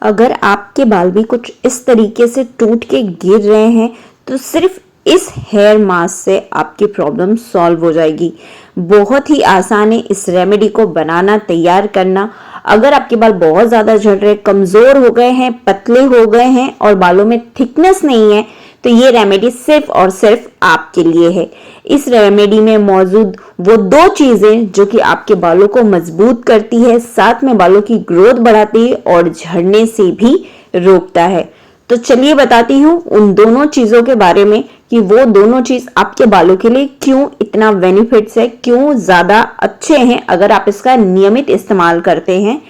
अगर आपके बाल भी कुछ इस तरीके से टूट के गिर रहे हैं तो सिर्फ इस हेयर मास्क से आपकी प्रॉब्लम सॉल्व हो जाएगी। बहुत ही आसान है इस रेमेडी को बनाना, तैयार करना। अगर आपके बाल बहुत ज्यादा झड़ रहे, कमजोर हो गए हैं, पतले हो गए हैं और बालों में थिकनेस नहीं है, तो ये रेमेडी सिर्फ और सिर्फ आपके लिए है। इस रेमेडी में मौजूद वो दो चीजें जो कि आपके बालों को मजबूत करती है, साथ में बालों की ग्रोथ बढ़ाती है और झड़ने से भी रोकता है। तो चलिए बताती हूँ उन दोनों चीजों के बारे में कि वो दोनों चीज आपके बालों के लिए क्यों इतना बेनिफिट्स है, क्यों ज्यादा अच्छे हैं अगर आप इसका नियमित इस्तेमाल करते हैं।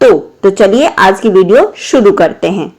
तो चलिए आज की वीडियो शुरू करते हैं।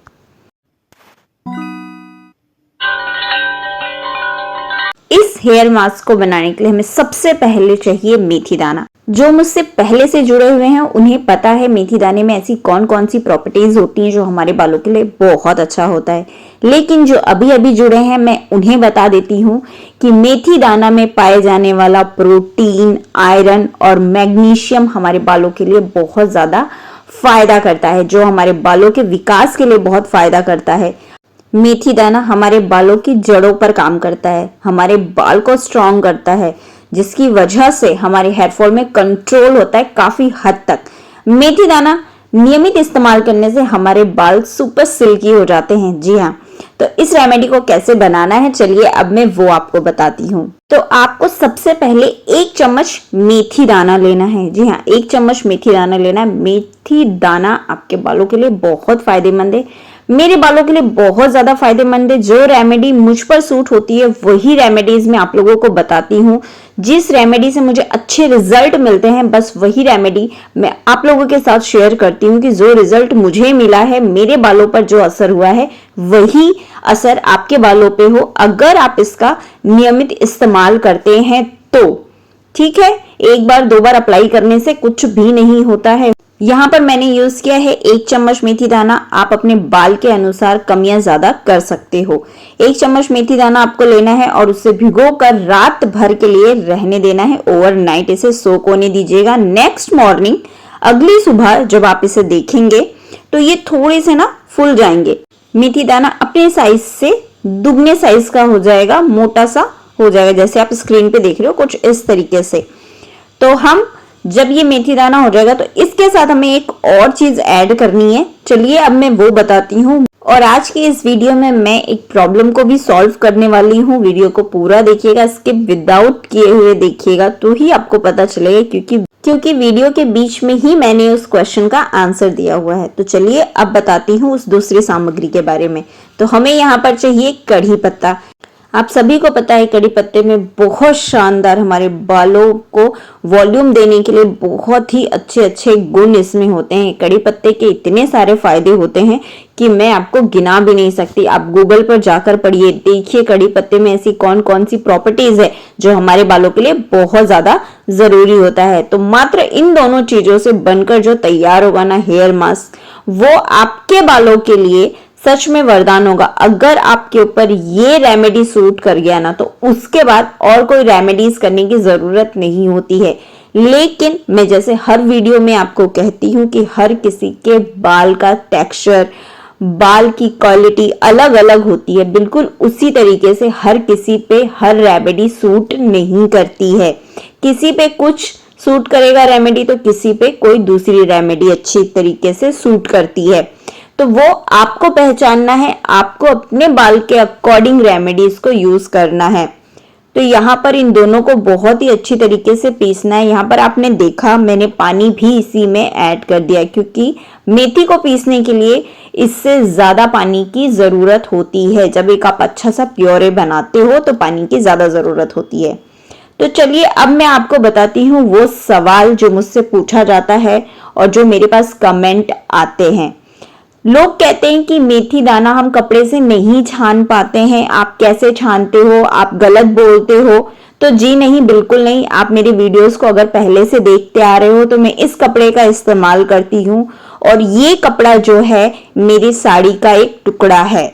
इस हेयर मास्क को बनाने के लिए हमें सबसे पहले चाहिए मेथी दाना। जो मुझसे पहले से जुड़े हुए हैं उन्हें पता है मेथी दाने में ऐसी कौन कौन सी प्रॉपर्टीज होती हैं जो हमारे बालों के लिए बहुत अच्छा होता है। लेकिन जो अभी अभी जुड़े हैं मैं उन्हें बता देती हूँ कि मेथी दाना में पाए जाने वाला प्रोटीन, आयरन और मैग्नीशियम हमारे बालों के लिए बहुत ज्यादा फायदा करता है, जो हमारे बालों के विकास के लिए बहुत फायदा करता है। मेथी दाना हमारे बालों की जड़ों पर काम करता है, हमारे बाल को स्ट्रॉन्ग करता है, जिसकी वजह से हमारे हेयर फॉल में कंट्रोल होता है काफी हद तक। मेथी दाना नियमित इस्तेमाल करने से हमारे बाल सुपर सिल्की हो जाते हैं। जी हाँ, तो इस रेमेडी को कैसे बनाना है चलिए अब मैं वो आपको बताती हूँ। तो आपको सबसे पहले 1 चम्मच मेथी दाना लेना है। जी हाँ, 1 चम्मच मेथी दाना लेना है। मेथी दाना आपके बालों के लिए बहुत फायदेमंद है, मेरे बालों के लिए बहुत ज्यादा फायदेमंद है। जो रेमेडी मुझ पर सूट होती है वही रेमेडीज मैं आप लोगों को बताती हूँ। जिस रेमेडी से मुझे अच्छे रिजल्ट मिलते हैं बस वही रेमेडी मैं आप लोगों के साथ शेयर करती हूँ कि जो रिजल्ट मुझे मिला है, मेरे बालों पर जो असर हुआ है वही असर आपके बालों पे हो अगर आप इसका नियमित इस्तेमाल करते हैं तो। ठीक है, एक बार 2 बार अप्लाई करने से कुछ भी नहीं होता है। यहाँ पर मैंने यूज किया है 1 चम्मच मेथी दाना। आप अपने बाल के अनुसार कम या ज्यादा कर सकते हो। 1 चम्मच मेथी दाना आपको लेना है और उसे भिगो कर रात भर के लिए रहने देना है। ओवरनाइट इसे सोक होने दीजिएगा। नेक्स्ट मॉर्निंग, अगली सुबह जब आप इसे देखेंगे तो ये थोड़े से ना फूल जाएंगे। मेथी दाना अपने साइज से दुगने साइज का हो जाएगा, मोटा सा हो जाएगा, जैसे आप स्क्रीन पे देख रहे हो कुछ इस तरीके से। तो हम जब ये मेथी दाना हो जाएगा तो इसके साथ हमें एक और चीज ऐड करनी है। चलिए अब मैं वो बताती हूँ। और आज की इस वीडियो में मैं एक प्रॉब्लम को भी सॉल्व करने वाली हूँ। वीडियो को पूरा देखिएगा, स्किप विदाउट किए हुए देखिएगा तो ही आपको पता चलेगा, क्योंकि वीडियो के बीच में ही मैंने उस क्वेश्चन का आंसर दिया हुआ है। तो चलिए अब बताती हूँ उस दूसरी सामग्री के बारे में। तो हमें यहाँ पर चाहिए कढ़ी पत्ता। आप सभी को पता है कड़ी पत्ते में बहुत शानदार हमारे बालों को वॉल्यूम देने के लिए बहुत ही अच्छे अच्छे गुण इसमें होते हैं। कड़ी पत्ते के इतने सारे फायदे होते हैं कि मैं आपको गिना भी नहीं सकती। आप गूगल पर जाकर पढ़िए, देखिए कड़ी पत्ते में ऐसी कौन कौन सी प्रॉपर्टीज है जो हमारे बालों के लिए बहुत ज्यादा जरूरी होता है। तो मात्र इन दोनों चीजों से बनकर जो तैयार होगा ना हेयर मास्क, वो आपके बालों के लिए सच में वरदान होगा। अगर आपके ऊपर ये रेमेडी सूट कर गया ना तो उसके बाद और कोई रेमेडीज करने की जरूरत नहीं होती है। लेकिन मैं जैसे हर वीडियो में आपको कहती हूँ कि हर किसी के बाल का टेक्सचर, बाल की क्वालिटी अलग अलग होती है। बिल्कुल उसी तरीके से हर किसी पे हर रेमेडी सूट नहीं करती है। किसी पे कुछ सूट करेगा रेमेडी तो किसी पे कोई दूसरी रेमेडी अच्छी तरीके से सूट करती है। तो वो आपको पहचानना है, आपको अपने बाल के अकॉर्डिंग रेमेडीज को यूज करना है। तो यहाँ पर इन दोनों को बहुत ही अच्छी तरीके से पीसना है। यहाँ पर आपने देखा मैंने पानी भी इसी में ऐड कर दिया, क्योंकि मेथी को पीसने के लिए इससे ज्यादा पानी की जरूरत होती है। जब एक आप अच्छा सा प्योरे बनाते हो तो पानी की ज्यादा जरूरत होती है। तो चलिए अब मैं आपको बताती हूँ वो सवाल जो मुझसे पूछा जाता है और जो मेरे पास कमेंट आते हैं। लोग कहते हैं कि मेथी दाना हम कपड़े से नहीं छान पाते हैं, आप कैसे छानते हो, आप गलत बोलते हो। तो जी नहीं, बिल्कुल नहीं। आप मेरी वीडियोस को अगर पहले से देखते आ रहे हो तो मैं इस कपड़े का इस्तेमाल करती हूँ और ये कपड़ा जो है मेरी साड़ी का एक टुकड़ा है,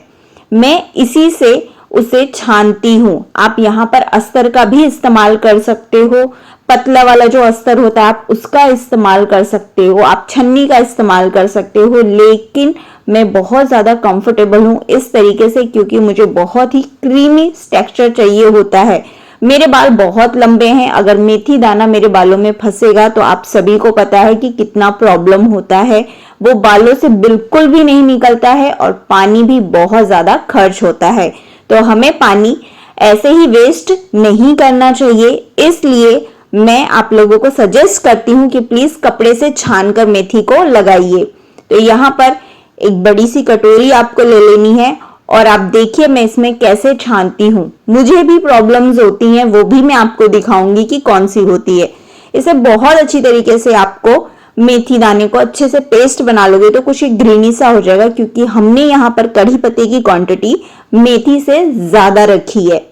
मैं इसी से उसे छानती हूँ। आप यहाँ पर अस्तर का भी इस्तेमाल कर सकते हो, पतला वाला जो अस्तर होता है आप उसका इस्तेमाल कर सकते हो, आप छन्नी का इस्तेमाल कर सकते हो, लेकिन मैं बहुत ज्यादा कंफर्टेबल हूँ इस तरीके से क्योंकि मुझे बहुत ही क्रीमी टेक्सचर चाहिए होता है। मेरे बाल बहुत लंबे हैं, अगर मेथी दाना मेरे बालों में फंसेगा तो आप सभी को पता है कि कितना प्रॉब्लम होता है, वो बालों से बिल्कुल भी नहीं निकलता है और पानी भी बहुत ज्यादा खर्च होता है। तो हमें पानी ऐसे ही वेस्ट नहीं करना चाहिए, इसलिए मैं आप लोगों को सजेस्ट करती हूँ कि प्लीज कपड़े से छानकर मेथी को लगाइए। तो यहाँ पर एक बड़ी सी कटोरी आपको ले लेनी है और आप देखिए मैं इसमें कैसे छानती हूँ। मुझे भी प्रॉब्लम्स होती हैं, वो भी मैं आपको दिखाऊंगी कि कौन सी होती है। इसे बहुत अच्छी तरीके से आपको मेथी दाने को अच्छे से पेस्ट बना लोगे तो कुछ एक ग्रीनी सा हो जाएगा, क्योंकि हमने यहाँ पर कड़ी पत्ते की क्वांटिटी मेथी से ज्यादा रखी है।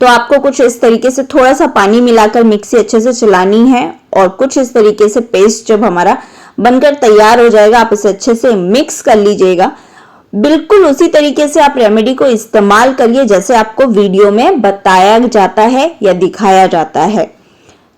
तो आपको कुछ इस तरीके से थोड़ा सा पानी मिलाकर मिक्सी अच्छे से चलानी है और कुछ इस तरीके से पेस्ट जब हमारा बनकर तैयार हो जाएगा आप इसे अच्छे से मिक्स कर लीजिएगा। बिल्कुल उसी तरीके से आप रेमेडी को इस्तेमाल करिए जैसे आपको वीडियो में बताया जाता है या दिखाया जाता है।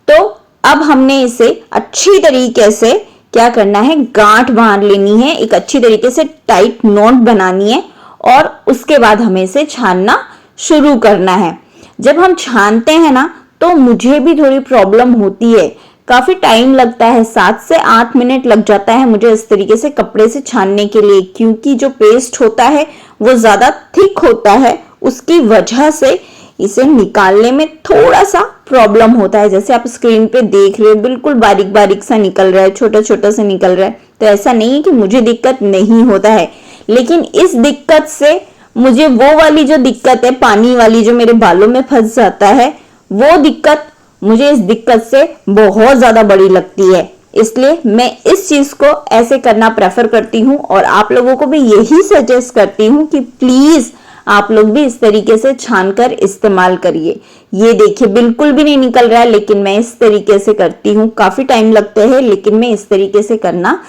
तो अब हमने इसे अच्छी तरीके से क्या करना है, गांठ बांध लेनी है, एक अच्छी तरीके से टाइट नॉट बनानी है और उसके बाद हमें इसे छानना शुरू करना है। जब हम छानते हैं ना तो मुझे भी थोड़ी प्रॉब्लम होती है, काफी टाइम लगता है, 7 से 8 मिनट लग जाता है मुझे इस तरीके से कपड़े से छानने के लिए, क्योंकि जो पेस्ट होता है वो ज्यादा थिक होता है, उसकी वजह से इसे निकालने में थोड़ा सा प्रॉब्लम होता है। जैसे आप स्क्रीन पे देख रहे हो बिल्कुल बारीक बारीक सा निकल रहा है, छोटा छोटा सा निकल रहा है। तो ऐसा नहीं है कि मुझे दिक्कत नहीं होता है, लेकिन इस दिक्कत से मुझे वो वाली जो दिक्कत है पानी वाली जो मेरे बालों में फंस जाता है, वो दिक्कत मुझे इस दिक्कत से बहुत ज्यादा बड़ी लगती है। इसलिए मैं इस चीज को ऐसे करना प्रेफर करती हूँ और आप लोगों को भी यही सजेस्ट करती हूँ कि प्लीज आप लोग भी इस तरीके से छानकर इस्तेमाल करिए। ये देखिए बिल्कुल भी नहीं निकल रहा है, लेकिन मैं इस तरीके से करती हूँ। काफी टाइम लगता है लेकिन मैं इस तरीके से करना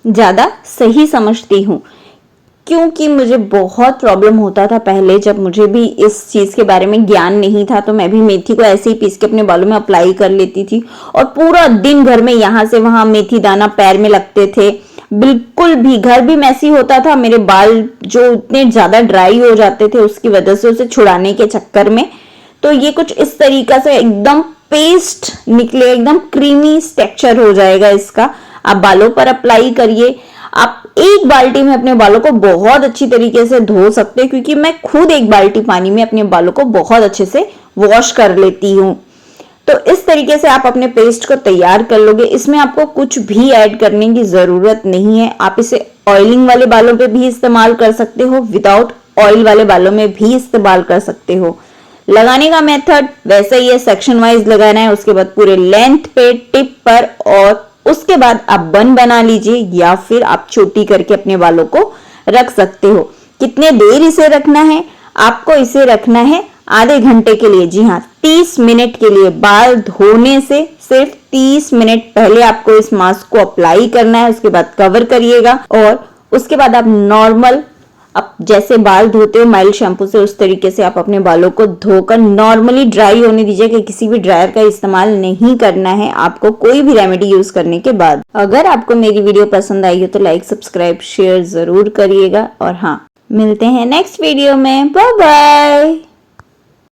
ज्यादा सही समझती हूँ, क्योंकि मुझे बहुत प्रॉब्लम होता था पहले, जब मुझे भी इस चीज के बारे में ज्ञान नहीं था तो मैं भी मेथी को ऐसे ही पीस के अपने बालों में अप्लाई कर लेती थी और पूरा दिन घर में यहाँ से वहां मेथी दाना पैर में लगते थे। बिल्कुल भी घर भी मैसी होता था, मेरे बाल जो इतने ज्यादा ड्राई हो जाते थे उसकी वजह से उसे छुड़ाने के चक्कर में। तो ये कुछ इस तरीका से एकदम पेस्ट निकले, एकदम क्रीमी टेक्सचर हो जाएगा इसका। आप बालों पर अप्लाई करिए। आप एक बाल्टी में अपने बालों को बहुत अच्छी तरीके से धो सकते हैं, क्योंकि मैं खुद एक बाल्टी पानी में अपने बालों को बहुत अच्छे से वॉश कर लेती हूँ। तो इस तरीके से आप अपने पेस्ट को तैयार कर लोगे। इसमें आपको कुछ भी ऐड करने की जरूरत नहीं है। आप इसे ऑयलिंग वाले बालों पे भी इस्तेमाल कर सकते हो, विदाउट ऑयल वाले बालों में भी इस्तेमाल कर सकते हो। लगाने का मेथड वैसे ही है, सेक्शन वाइज लगाना है, उसके बाद पूरे लेंथ पे, टिप पर, और उसके बाद आप बन बना लीजिए या फिर आप छोटी करके अपने बालों को रख सकते हो। कितने देर इसे रखना है? आपको इसे रखना है आधे घंटे के लिए। जी हाँ, 30 मिनट के लिए। बाल धोने से सिर्फ 30 मिनट पहले आपको इस मास्क को अप्लाई करना है, उसके बाद कवर करिएगा और उसके बाद आप नॉर्मल आप जैसे बाल धोते हो माइल्ड शैम्पू से, उस तरीके से आप अपने बालों को धोकर नॉर्मली ड्राई होने दीजिए, कि किसी भी ड्रायर का इस्तेमाल नहीं करना है आपको कोई भी रेमेडी यूज करने के बाद। अगर आपको मेरी वीडियो पसंद आई हो तो लाइक, सब्सक्राइब, शेयर जरूर करिएगा। और हाँ, मिलते हैं नेक्स्ट वीडियो में। Bye bye.